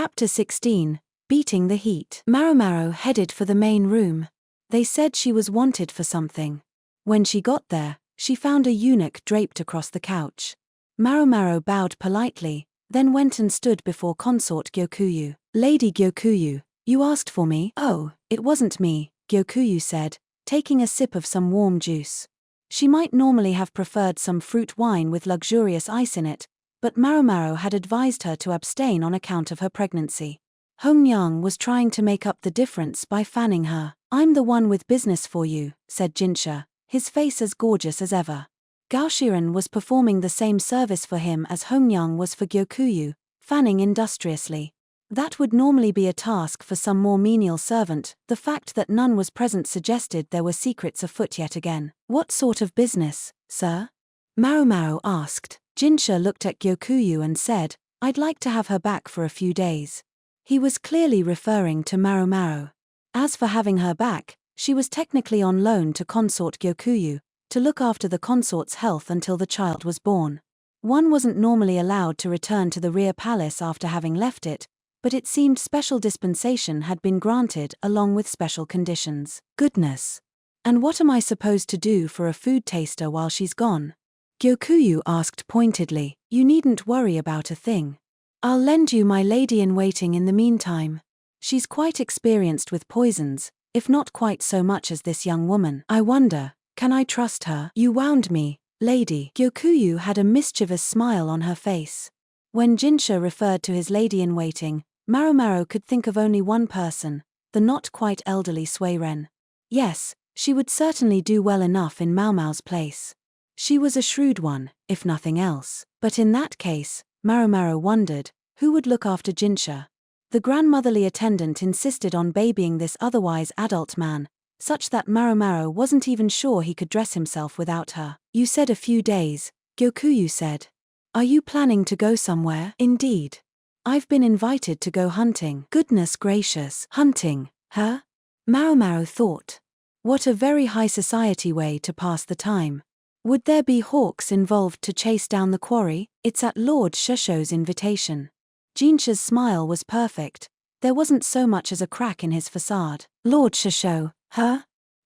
Chapter 16, Beating the Heat. Maomao headed for the main room. They said she was wanted for something. When she got there, she found a eunuch draped across the couch. Maomao bowed politely, then went and stood before consort Gyokuyu. Lady Gyokuyu, you asked for me? Oh, it wasn't me, Gyokuyu said, taking a sip of some warm juice. She might normally have preferred some fruit wine with luxurious ice in it, but Maomao had advised her to abstain on account of her pregnancy. Hougong was trying to make up the difference by fanning her. I'm the one with business for you, said Jinshi, his face as gorgeous as ever. Gaoshiren was performing the same service for him as Hougong was for Gyokuyu, fanning industriously. That would normally be a task for some more menial servant. The fact that none was present suggested there were secrets afoot yet again. What sort of business, sir? Maomao asked. Jinshi looked at Gyokuyu and said, I'd like to have her back for a few days. He was clearly referring to Maomao. As for having her back, she was technically on loan to consort Gyokuyu, to look after the consort's health until the child was born. One wasn't normally allowed to return to the rear palace after having left it, but it seemed special dispensation had been granted along with special conditions. Goodness! And what am I supposed to do for a food taster while she's gone? Gyokuyu asked pointedly. You needn't worry about a thing. I'll lend you my lady-in-waiting in the meantime. She's quite experienced with poisons, if not quite so much as this young woman. I wonder, can I trust her? You wound me, lady. Gyokuyu had a mischievous smile on her face. When Jinshi referred to his lady-in-waiting, Maomao could think of only one person, the not quite elderly Suiren. Yes, she would certainly do well enough in Maomao's place. She was a shrewd one, if nothing else. But in that case, Maomao wondered, who would look after Jinshi? The grandmotherly attendant insisted on babying this otherwise adult man, such that Maomao wasn't even sure he could dress himself without her. You said a few days, Gyokuyu said. Are you planning to go somewhere? Indeed. I've been invited to go hunting. Goodness gracious, hunting, huh? Maomao thought. What a very high society way to pass the time. Would there be hawks involved to chase down the quarry? It's at Lord Shusho's invitation. Jinshi's smile was perfect. There wasn't so much as a crack in his façade. Lord Shusho, huh?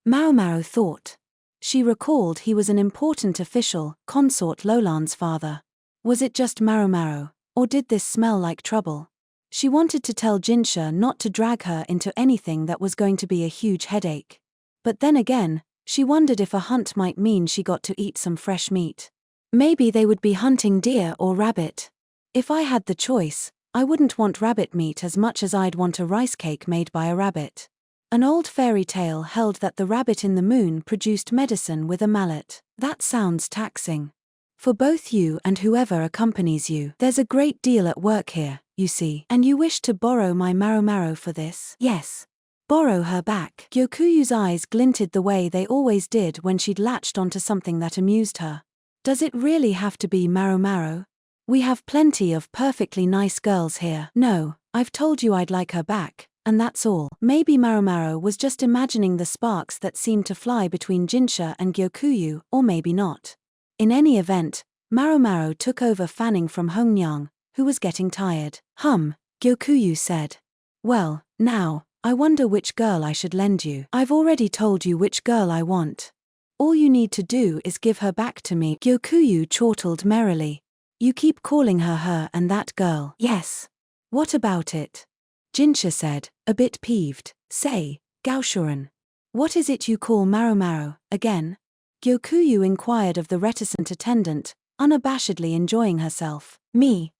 Maomao thought. She recalled he was an important official, consort Lolan's father. Was it just Maomao, or did this smell like trouble? She wanted to tell Jinshi not to drag her into anything that was going to be a huge headache. But then again, she wondered if a hunt might mean she got to eat some fresh meat. Maybe they would be hunting deer or rabbit. If I had the choice, I wouldn't want rabbit meat as much as I'd want a rice cake made by a rabbit. An old fairy tale held that the rabbit in the moon produced medicine with a mallet. That sounds taxing. For both you and whoever accompanies you, there's a great deal at work here, you see. And you wish to borrow my Maomao for this? Yes. Borrow her back. Gyokuyu's eyes glinted the way they always did when she'd latched onto something that amused her. Does it really have to be Maomao? We have plenty of perfectly nice girls here. No, I've told you I'd like her back, and that's all. Maybe Maomao was just imagining the sparks that seemed to fly between Jinshi and Gyokuyu, or maybe not. In any event, Maomao took over fanning from Hougong, who was getting tired. Gyokuyu said. Well, now, I wonder which girl I should lend you. I've already told you which girl I want. All you need to do is give her back to me. Gyokuyu chortled merrily. You keep calling her her and that girl. Yes. What about it? Jinshi said, a bit peeved. Say, Gaoshiren. What is it you call Maomao, again? Gyokuyu inquired of the reticent attendant, unabashedly enjoying herself. Me,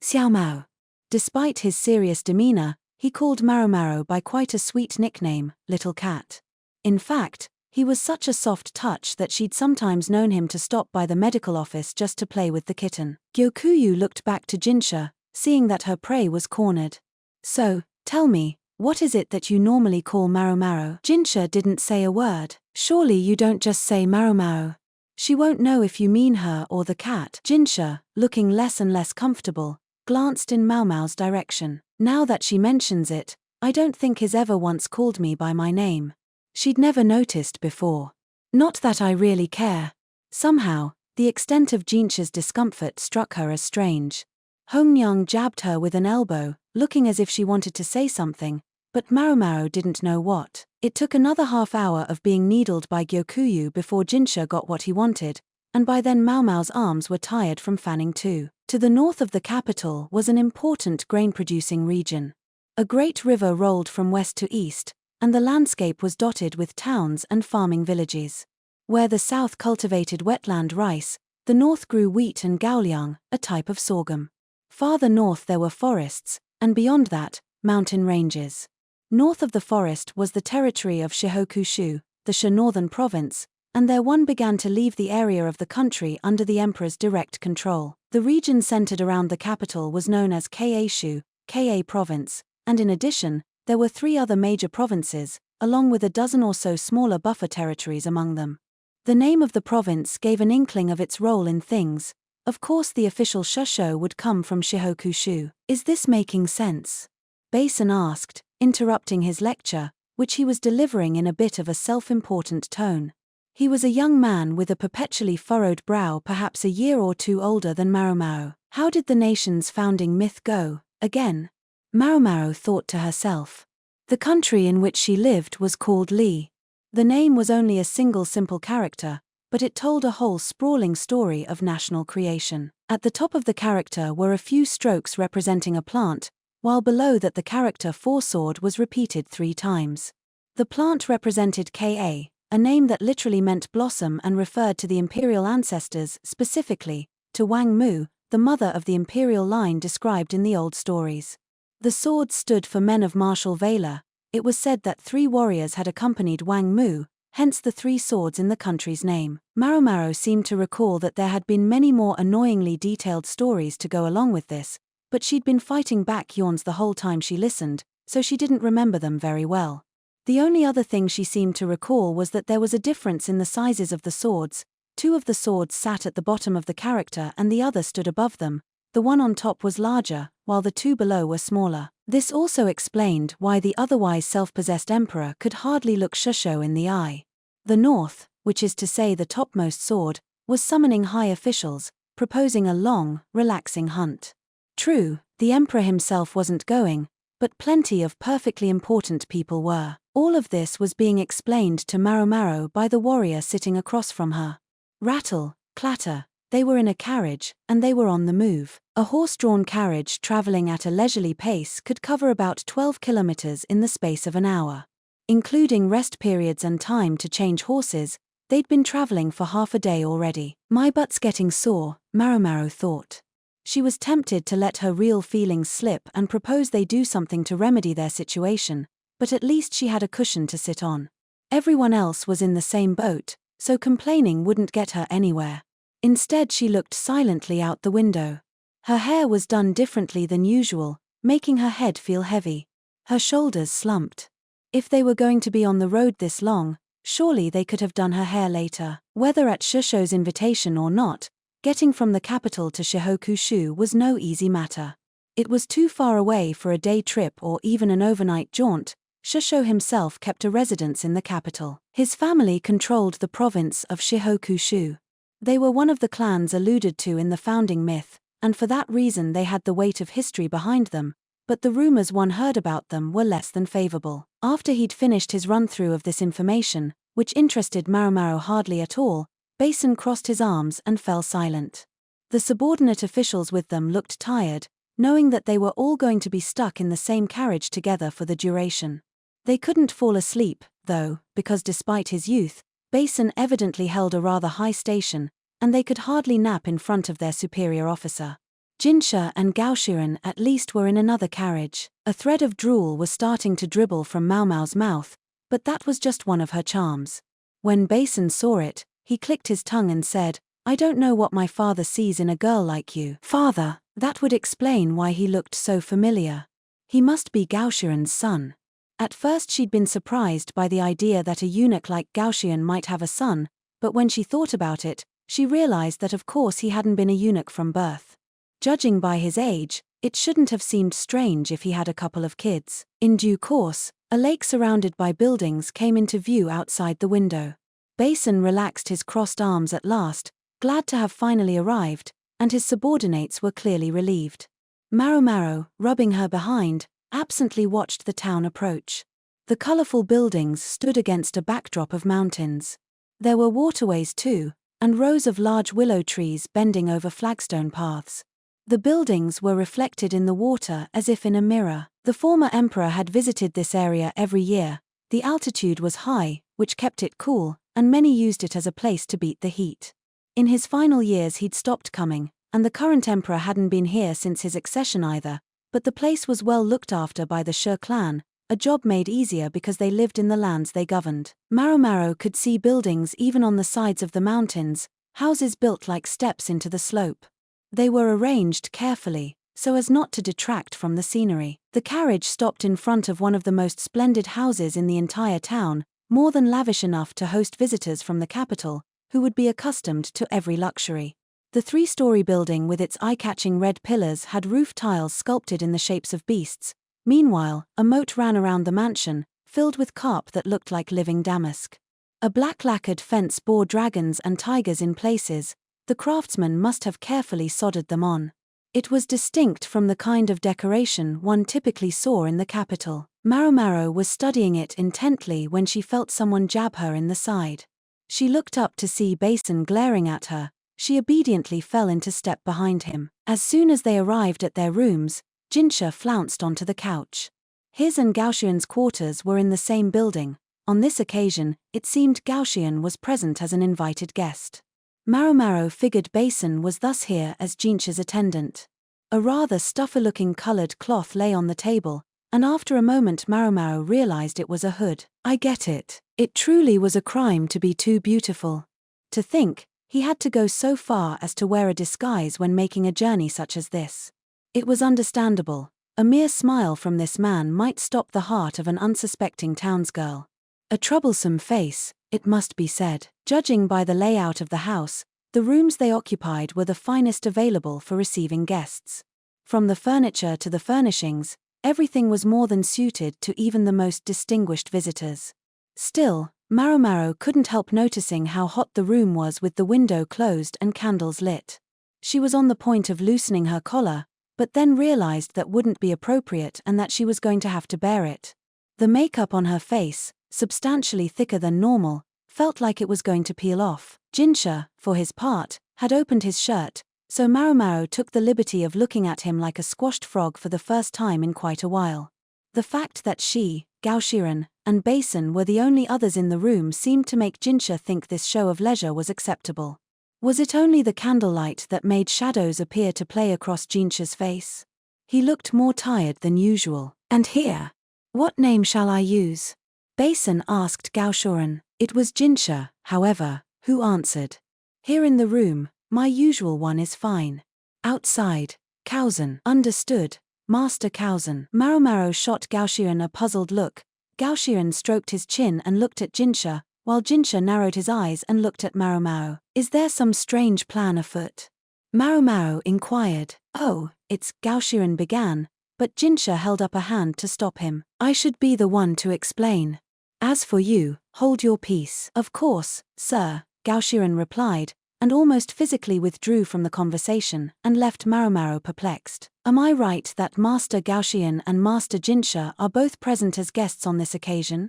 Xiaomao. Despite his serious demeanor, he called Maomao by quite a sweet nickname, Little Cat. In fact, he was such a soft touch that she'd sometimes known him to stop by the medical office just to play with the kitten. Gyokuyu looked back to Jinshi, seeing that her prey was cornered. So, tell me, what is it that you normally call Maomao? Jinshi didn't say a word. Surely you don't just say Maomao. She won't know if you mean her or the cat. Jinshi, looking less and less comfortable, glanced in Maomao's direction. Now that she mentions it, I don't think he's ever once called me by my name. She'd never noticed before. Not that I really care. Somehow, the extent of Jinshi's discomfort struck her as strange. Hougong jabbed her with an elbow, looking as if she wanted to say something, but Maomao didn't know what. It took another half-hour of being needled by Gyokuyu before Jinshi got what he wanted, and by then Maomao's arms were tired from fanning too. To the north of the capital was an important grain-producing region. A great river rolled from west to east, and the landscape was dotted with towns and farming villages. Where the south cultivated wetland rice, the north grew wheat and gaoliang, a type of sorghum. Farther north there were forests, and beyond that, mountain ranges. North of the forest was the territory of Shihokushu, the Shi northern province, and there one began to leave the area of the country under the emperor's direct control. The region centered around the capital was known as Kaishu, Ka province, and in addition, there were 3 other major provinces, along with a dozen or so smaller buffer territories among them. The name of the province gave an inkling of its role in things. Of course the official shusho would come from Shihokushu. Is this making sense? Basin asked, interrupting his lecture, which he was delivering in a bit of a self-important tone. He was a young man with a perpetually furrowed brow, perhaps a year or 2 older than Maomao. How did the nation's founding myth go, again? Maomao thought to herself. The country in which she lived was called Li. The name was only a single simple character, but it told a whole sprawling story of national creation. At the top of the character were a few strokes representing a plant, while below that the character façade was repeated 3 times. The plant represented Ka, a name that literally meant blossom and referred to the imperial ancestors, specifically, to Wang Mu, the mother of the imperial line described in the old stories. The sword stood for men of martial valor. It was said that 3 warriors had accompanied Wang Mu, hence the 3 swords in the country's name. Maomao seemed to recall that there had been many more annoyingly detailed stories to go along with this, but she'd been fighting back yawns the whole time she listened, so she didn't remember them very well. The only other thing she seemed to recall was that there was a difference in the sizes of the swords. 2 of the swords sat at the bottom of the character and the other stood above them. The one on top was larger, while the 2 below were smaller. This also explained why the otherwise self-possessed emperor could hardly look shusho in the eye. The north, which is to say the topmost sword, was summoning high officials, proposing a long, relaxing hunt. True, the emperor himself wasn't going, but plenty of perfectly important people were. All of this was being explained to Maomao by the warrior sitting across from her. Rattle, clatter, they were in a carriage, and they were on the move. A horse-drawn carriage traveling at a leisurely pace could cover about 12 kilometers in the space of an hour. Including rest periods and time to change horses, they'd been traveling for half a day already. My butt's getting sore, Maomao thought. She was tempted to let her real feelings slip and propose they do something to remedy their situation, but at least she had a cushion to sit on. Everyone else was in the same boat, so complaining wouldn't get her anywhere. Instead she looked silently out the window. Her hair was done differently than usual, making her head feel heavy. Her shoulders slumped. If they were going to be on the road this long, surely they could have done her hair later. Whether at Shusho's invitation or not, getting from the capital to Shihokushu was no easy matter. It was too far away for a day trip or even an overnight jaunt. Shusho himself kept a residence in the capital. His family controlled the province of Shihokushu. They were one of the clans alluded to in the founding myth, and for that reason they had the weight of history behind them, but the rumors one heard about them were less than favorable. After he'd finished his run-through of this information, which interested Maomao hardly at all, Basin crossed his arms and fell silent. The subordinate officials with them looked tired, knowing that they were all going to be stuck in the same carriage together for the duration. They couldn't fall asleep, though, because despite his youth, Basin evidently held a rather high station, and they could hardly nap in front of their superior officer. Jinshi and Gaoshuan at least were in another carriage. A thread of drool was starting to dribble from Maomao's mouth, but that was just one of her charms. When Basin saw it, he clicked his tongue and said, "I don't know what my father sees in a girl like you." Father, that would explain why he looked so familiar. He must be Gaoshuan's son. At first she'd been surprised by the idea that a eunuch like Gaoshuan might have a son, but when she thought about it, she realized that of course he hadn't been a eunuch from birth. Judging by his age, it shouldn't have seemed strange if he had a couple of kids. In due course, a lake surrounded by buildings came into view outside the window. Basin relaxed his crossed arms at last, glad to have finally arrived, and his subordinates were clearly relieved. Maomao, rubbing her behind, absently watched the town approach. The colorful buildings stood against a backdrop of mountains. There were waterways too, and rows of large willow trees bending over flagstone paths. The buildings were reflected in the water as if in a mirror. The former emperor had visited this area every year. The altitude was high, which kept it cool, and many used it as a place to beat the heat. In his final years he'd stopped coming, and the current emperor hadn't been here since his accession either, but the place was well looked after by the Shi clan, a job made easier because they lived in the lands they governed. Maomao could see buildings even on the sides of the mountains, houses built like steps into the slope. They were arranged carefully, so as not to detract from the scenery. The carriage stopped in front of one of the most splendid houses in the entire town, more than lavish enough to host visitors from the capital, who would be accustomed to every luxury. The three-story building with its eye-catching red pillars had roof tiles sculpted in the shapes of beasts. Meanwhile, a moat ran around the mansion, filled with carp that looked like living damask. A black lacquered fence bore dragons and tigers in places. The craftsman must have carefully soldered them on. It was distinct from the kind of decoration one typically saw in the capital. Maomao was studying it intently when she felt someone jab her in the side. She looked up to see Basin glaring at her. She obediently fell into step behind him. As soon as they arrived at their rooms, Jinshi flounced onto the couch. His and Gaoxian's quarters were in the same building. On this occasion, it seemed Gaoxian was present as an invited guest. Maomao figured Basin was thus here as Jinshi's attendant. A rather stuffer-looking colored cloth lay on the table, and after a moment Maomao realized it was a hood. I get it. It truly was a crime to be too beautiful. To think, he had to go so far as to wear a disguise when making a journey such as this. It was understandable. A mere smile from this man might stop the heart of an unsuspecting townsgirl. A troublesome face, it must be said. Judging by the layout of the house, the rooms they occupied were the finest available for receiving guests. From the furniture to the furnishings, everything was more than suited to even the most distinguished visitors. Still, Maomao couldn't help noticing how hot the room was with the window closed and candles lit. She was on the point of loosening her collar, but then realized that wouldn't be appropriate and that she was going to have to bear it. The makeup on her face, substantially thicker than normal, felt like it was going to peel off. Jinshi, for his part, had opened his shirt, so Maomao took the liberty of looking at him like a squashed frog for the first time in quite a while. The fact that she, Gaoxian, and Basin were the only others in the room seemed to make Jinshi think this show of leisure was acceptable. Was it only the candlelight that made shadows appear to play across Jinshi's face? He looked more tired than usual. And here? What name shall I use? Basin asked Gaoxian. It was Jinshi, however, who answered. Here in the room, my usual one is fine. Outside, Kaozan. Understood, Master Kaozan. Maomao shot Gaoxian a puzzled look. Gaoxian stroked his chin and looked at Jinshi, while Jinshi narrowed his eyes and looked at Maomao. Is there some strange plan afoot? Maomao inquired. Oh, it's Gaoxian began, but Jinshi held up a hand to stop him. I should be the one to explain. As for you, hold your peace. Of course, sir, Gaoxian replied, and almost physically withdrew from the conversation and left Maomao perplexed. Am I right that Master Gaoxian and Master Jinshi are both present as guests on this occasion?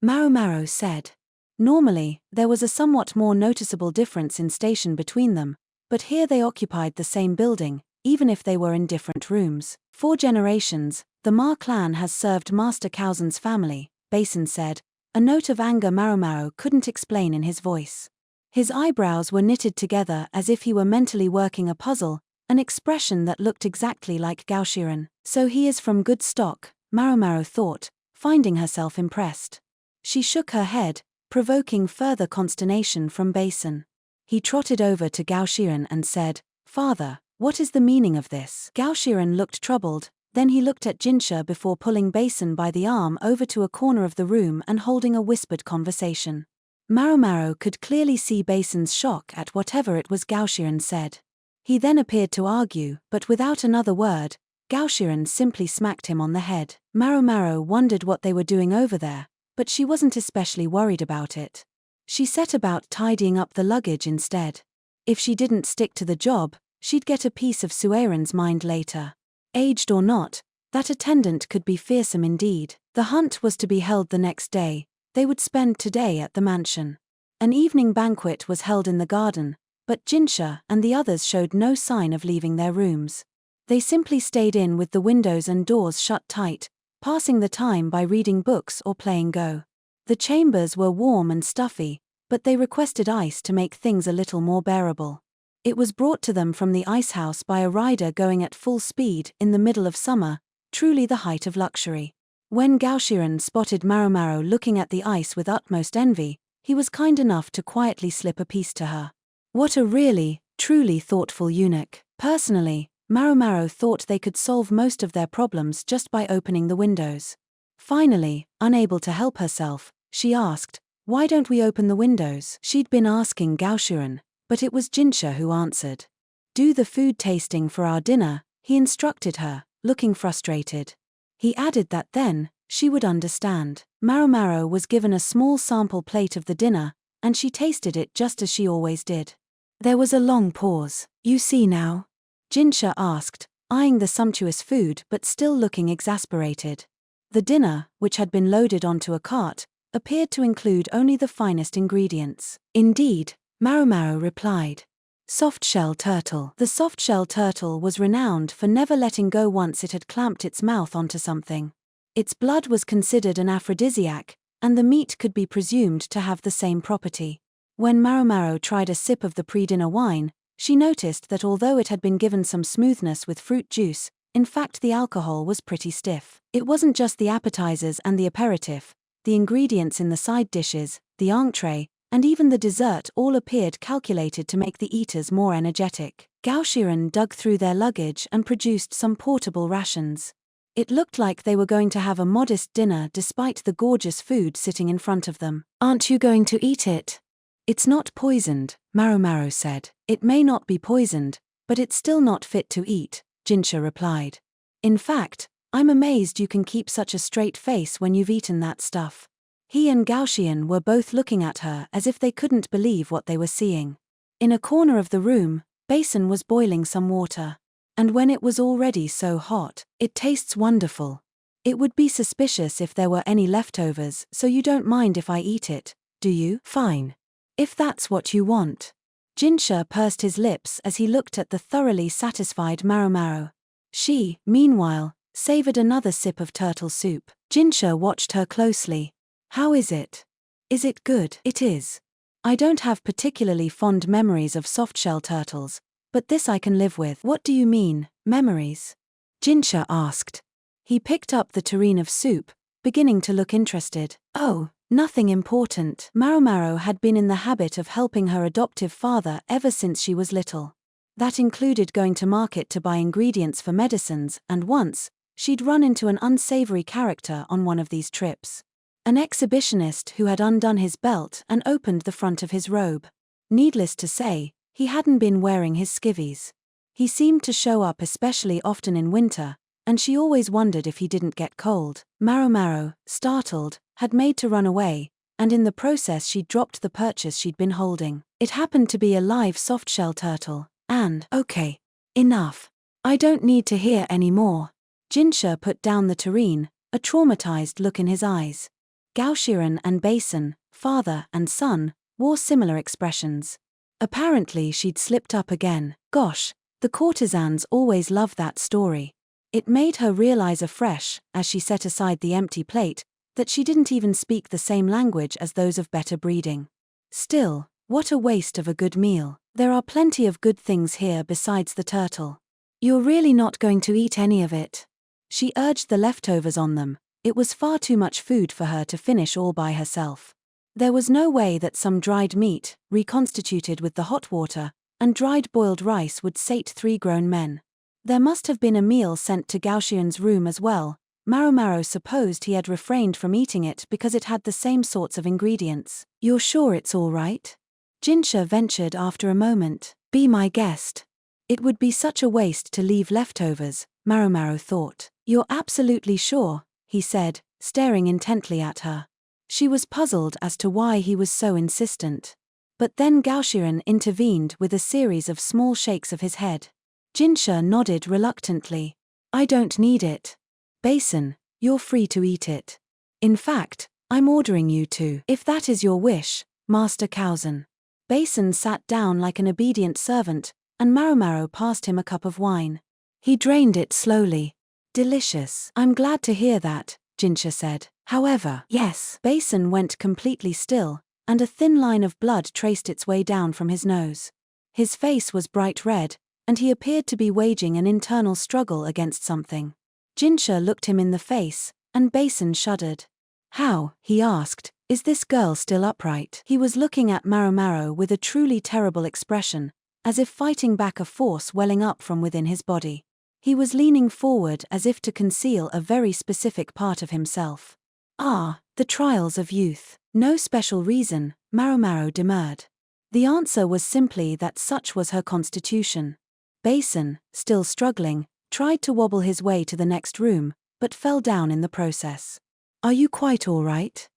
Maomao said. Normally, there was a somewhat more noticeable difference in station between them, but here they occupied the same building, even if they were in different rooms. 4 generations, the Ma clan has served Master Kaozan's family, Basin said, a note of anger Maomao couldn't explain in his voice. His eyebrows were knitted together as if he were mentally working a puzzle, an expression that looked exactly like Gaoxian. So he is from good stock, Maomao thought, finding herself impressed. She shook her head, provoking further consternation from Basin. He trotted over to Gaoxian and said, Father, what is the meaning of this? Gaoxian looked troubled, then he looked at Jinshi before pulling Basin by the arm over to a corner of the room and holding a whispered conversation. Maomao could clearly see Basin's shock at whatever it was Gaoxian said. He then appeared to argue, but without another word, Gaoxian simply smacked him on the head. Maomao wondered what they were doing over there, but she wasn't especially worried about it. She set about tidying up the luggage instead. If she didn't stick to the job, she'd get a piece of Sueren's mind later. Aged or not, that attendant could be fearsome indeed. The hunt was to be held the next day. They would spend today at the mansion. An evening banquet was held in the garden, but Jinshi and the others showed no sign of leaving their rooms. They simply stayed in with the windows and doors shut tight, passing the time by reading books or playing Go. The chambers were warm and stuffy, but they requested ice to make things a little more bearable. It was brought to them from the ice house by a rider going at full speed in the middle of summer, truly the height of luxury. When Gaoshiren spotted Maomao looking at the ice with utmost envy, he was kind enough to quietly slip a piece to her. What a really, truly thoughtful eunuch. Personally, Maomao thought they could solve most of their problems just by opening the windows. Finally, unable to help herself, she asked, "Why don't we open the windows?" She'd been asking Gaoshiren, but it was Jinshi who answered. "Do the food tasting for our dinner," he instructed her, looking frustrated. He added that then, she would understand. Maomao was given a small sample plate of the dinner, and she tasted it just as she always did. There was a long pause. "You see now?" Jinshi asked, eyeing the sumptuous food but still looking exasperated. The dinner, which had been loaded onto a cart, appeared to include only the finest ingredients. "Indeed," Maomao replied. Soft-shell turtle. The soft-shell turtle was renowned for never letting go once it had clamped its mouth onto something. Its blood was considered an aphrodisiac, and the meat could be presumed to have the same property. When Maomao tried a sip of the pre-dinner wine, she noticed that although it had been given some smoothness with fruit juice, in fact the alcohol was pretty stiff. It wasn't just the appetizers and the aperitif, the ingredients in the side dishes, the entree, and even the dessert all appeared calculated to make the eaters more energetic. Gaoshiren dug through their luggage and produced some portable rations. It looked like they were going to have a modest dinner despite the gorgeous food sitting in front of them. "Aren't you going to eat it?" "It's not poisoned," Maomao said. "It may not be poisoned, but it's still not fit to eat," Jinshi replied. "In fact, I'm amazed you can keep such a straight face when you've eaten that stuff." He and Gaoshiren were both looking at her as if they couldn't believe what they were seeing. In a corner of the room, Basin was boiling some water. "And when it was already so hot, it tastes wonderful. It would be suspicious if there were any leftovers, so you don't mind if I eat it, do you?" "Fine. If that's what you want." Jinshi pursed his lips as he looked at the thoroughly satisfied Maomao. She, meanwhile, savored another sip of turtle soup. Jinshi watched her closely. "How is it? Is it good?" "It is. I don't have particularly fond memories of soft-shell turtles, but this I can live with." "What do you mean, memories?" Jinshi asked. He picked up the tureen of soup, beginning to look interested. "Oh, nothing important." Maomao had been in the habit of helping her adoptive father ever since she was little. That included going to market to buy ingredients for medicines, and once, she'd run into an unsavory character on one of these trips. An exhibitionist who had undone his belt and opened the front of his robe. Needless to say, he hadn't been wearing his skivvies. He seemed to show up especially often in winter, and she always wondered if he didn't get cold. Maomao, startled, had made to run away, and in the process she'd dropped the purchase she'd been holding. It happened to be a live soft-shell turtle, and, "Okay. Enough. I don't need to hear any more." Jinshi put down the tureen, a traumatized look in his eyes. Gaoshiren and Basin, father and son, wore similar expressions. Apparently she'd slipped up again. Gosh, the courtesans always love that story. It made her realize afresh, as she set aside the empty plate, that she didn't even speak the same language as those of better breeding. Still, what a waste of a good meal. There are plenty of good things here besides the turtle. "You're really not going to eat any of it?" She urged the leftovers on them. It was far too much food for her to finish all by herself. There was no way that some dried meat, reconstituted with the hot water, and dried boiled rice would sate 3 grown men. There must have been a meal sent to Gaoshiren's room as well. Maomao supposed he had refrained from eating it because it had the same sorts of ingredients. "You're sure it's all right?" Jinshi ventured after a moment. "Be my guest." It would be such a waste to leave leftovers, Maomao thought. "You're absolutely sure?" he said, staring intently at her. She was puzzled as to why he was so insistent. But then Gaoshiren intervened with a series of small shakes of his head. Jinshi nodded reluctantly. I don't need it. Basin, you're free to eat it. In fact, I'm ordering you to, if that is your wish, Master Cowson. Basin sat down like an obedient servant, and Maomao passed him a cup of wine. He drained it slowly. Delicious. I'm glad to hear that, Jinshi said. However, yes. Basin went completely still, and a thin line of blood traced its way down from his nose. His face was bright red, and he appeared to be waging an internal struggle against something. Jinshi looked him in the face, and Basin shuddered. How, he asked, is this girl still upright? He was looking at Maomao with a truly terrible expression, as if fighting back a force welling up from within his body. He was leaning forward as if to conceal a very specific part of himself. Ah, the trials of youth. No special reason, Maomao demurred. The answer was simply that such was her constitution. Basin, still struggling, tried to wobble his way to the next room, but fell down in the process. Are you quite all right?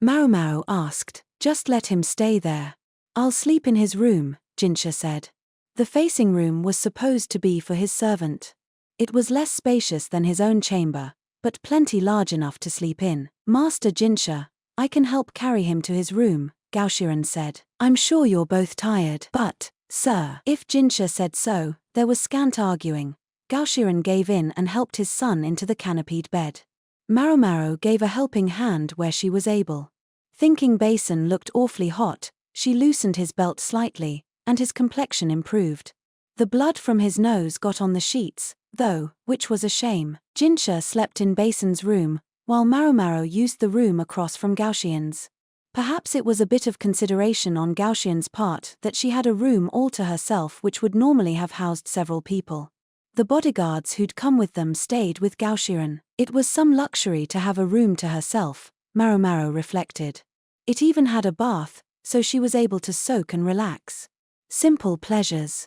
Maomao asked. Just let him stay there. I'll sleep in his room, Jinshi said. The facing room was supposed to be for his servant. It was less spacious than his own chamber, but plenty large enough to sleep in. Master Jinshi, I can help carry him to his room, Gaoshiren said. I'm sure you're both tired. But, sir, if Jinshi said so, there was scant arguing. Gaoshiren gave in and helped his son into the canopied bed. Maomao gave a helping hand where she was able. Thinking Basin looked awfully hot, she loosened his belt slightly, and his complexion improved. The blood from his nose got on the sheets, though, which was a shame. Jinshi slept in Basin's room, while Maomao used the room across from Gaoshiren's. Perhaps it was a bit of consideration on Gaoshiren's part that she had a room all to herself which would normally have housed several people. The bodyguards who'd come with them stayed with Gaoshiren. It was some luxury to have a room to herself, Maomao reflected. It even had a bath, so she was able to soak and relax. Simple pleasures.